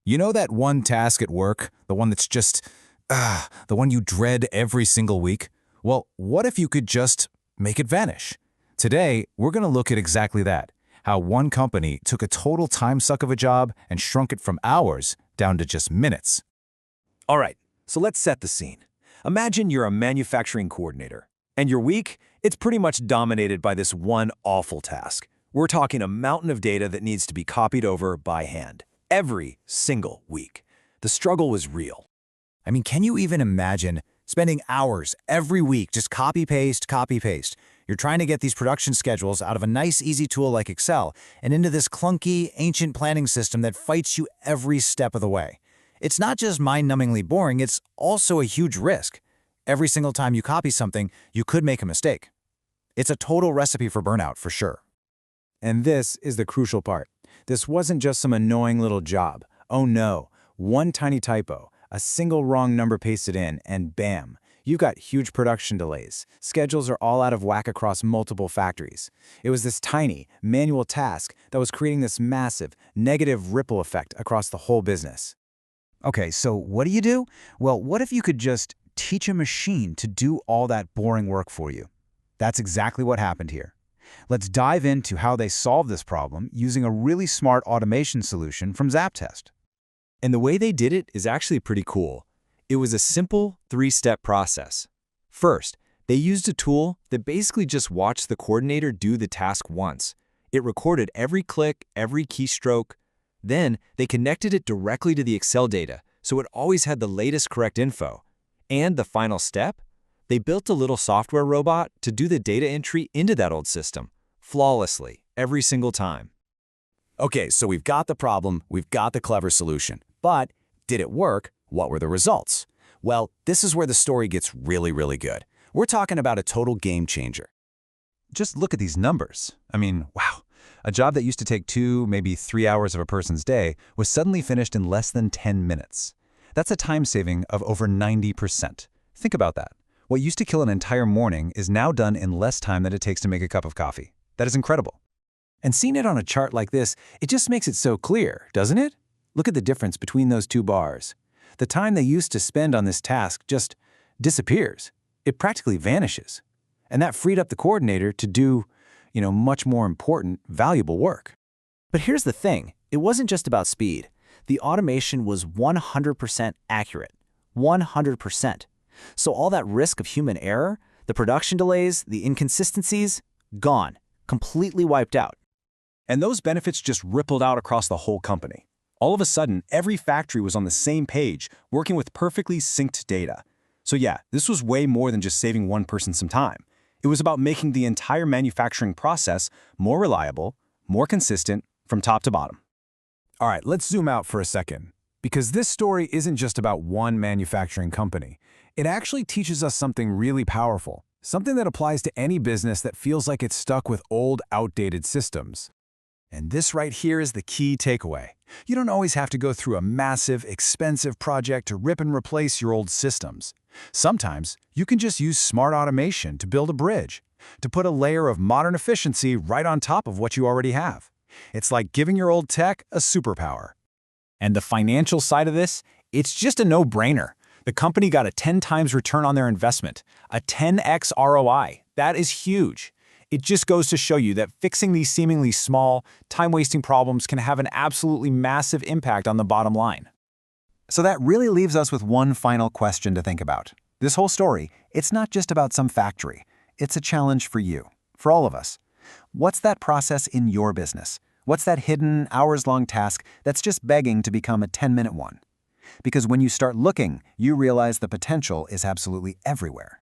You know that one task at work, the one that's just, the one you dread every single week? Well, what if you could just make it vanish? Today, we're going to look at exactly that, how one company took a total time suck of a job and shrunk it from hours down to just minutes. All right, so let's set the scene. Imagine you're a manufacturing coordinator, and your week, it's pretty much dominated by this one awful task. We're talking a mountain of data that needs to be copied over by hand, every single week. The struggle was real. I mean, can you even imagine spending hours every week just copy-paste, copy-paste? You're trying to get these production schedules out of a nice, easy tool like Excel and into this clunky, ancient planning system that fights you every step of the way. It's not just mind-numbingly boring, it's also a huge risk. Every single time you copy something, you could make a mistake. It's a total recipe for burnout, for sure. And this is the crucial part. This wasn't just some annoying little job. Oh no, one tiny typo, a single wrong number pasted in, and bam, you've got huge production delays. Schedules are all out of whack across multiple factories. It was this tiny, manual task that was creating this massive, negative ripple effect across the whole business. Okay, so what do you do? Well, what if you could just teach a machine to do all that boring work for you? That's exactly what happened here. Let's dive into how they solved this problem using a really smart automation solution from ZAPTEST. And the way they did it is actually pretty cool. It was a simple three-step process. First, they used a tool that basically just watched the coordinator do the task once. It recorded every click, every keystroke. Then, they connected it directly to the Excel data, so it always had the latest correct info. And the final step? They built a little software robot to do the data entry into that old system, flawlessly, every single time. Okay, so we've got the problem, we've got the clever solution. But did it work? What were the results? Well, this is where the story gets really, really good. We're talking about a total game changer. Just look at these numbers. I mean, wow. A job that used to take 2, maybe 3 hours of a person's day was suddenly finished in less than 10 minutes. That's a time saving of over 90%. Think about that. What used to kill an entire morning is now done in less time than it takes to make a cup of coffee. That is incredible. And seeing it on a chart like this, it just makes it so clear, doesn't it? Look at the difference between those two bars. The time they used to spend on this task just disappears. It practically vanishes. And that freed up the coordinator to do, much more important, valuable work. But here's the thing. It wasn't just about speed. The automation was 100% accurate. 100%. So all that risk of human error, the production delays, the inconsistencies, gone. Completely wiped out. And those benefits just rippled out across the whole company. All of a sudden, every factory was on the same page, working with perfectly synced data. So yeah, this was way more than just saving one person some time. It was about making the entire manufacturing process more reliable, more consistent, from top to bottom. All right, let's zoom out for a second, because this story isn't just about one manufacturing company. It actually teaches us something really powerful, something that applies to any business that feels like it's stuck with old, outdated systems. And this right here is the key takeaway. You don't always have to go through a massive, expensive project to rip and replace your old systems. Sometimes, you can just use smart automation to build a bridge, to put a layer of modern efficiency right on top of what you already have. It's like giving your old tech a superpower. And the financial side of this, it's just a no-brainer. The company got a 10 times return on their investment, a 10x ROI. That is huge. It just goes to show you that fixing these seemingly small, time-wasting problems can have an absolutely massive impact on the bottom line. So that really leaves us with one final question to think about. This whole story, it's not just about some factory. It's a challenge for you, for all of us. What's that process in your business? What's that hidden, hours-long task that's just begging to become a 10-minute one? Because when you start looking, you realize the potential is absolutely everywhere.